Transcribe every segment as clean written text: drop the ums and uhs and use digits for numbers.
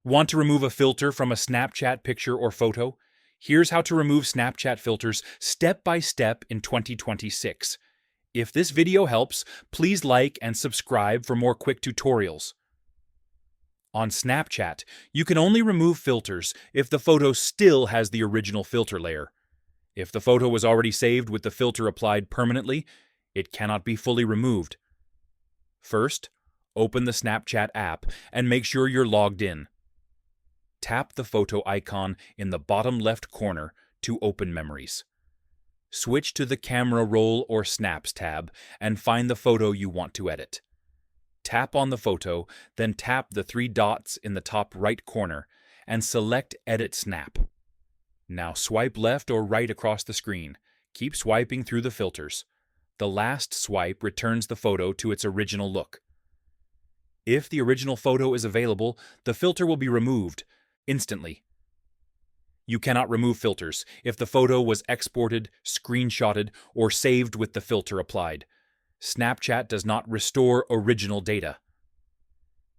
Want to remove a filter from a Snapchat picture or photo? Here's how to remove Snapchat filters step by step in 2026. If this video helps, please like and subscribe for more quick tutorials. On Snapchat, you can only remove filters if the photo still has the original filter layer. If the photo was already saved with the filter applied permanently, it cannot be fully removed. First, open the Snapchat app and make sure you're logged in. Tap the photo icon in the bottom left corner to open memories. Switch to the Camera Roll or Snaps tab and find the photo you want to edit. Tap on the photo, then tap the three dots in the top right corner and select Edit Snap. Now swipe left or right across the screen. Keep swiping through the filters. The last swipe returns the photo to its original look. If the original photo is available, the filter will be removed instantly. You cannot remove filters if the photo was exported, screenshotted, or saved with the filter applied. Snapchat does not restore original data.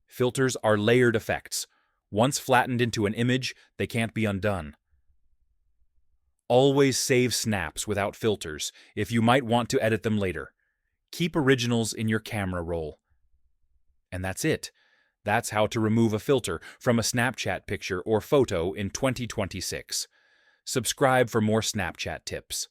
Filters are layered effects. Once flattened into an image, they can't be undone. Always save snaps without filters if you might want to edit them later. Keep originals in your camera roll. And that's it. That's how to remove a filter from a Snapchat picture or photo in 2026. Subscribe for more Snapchat tips.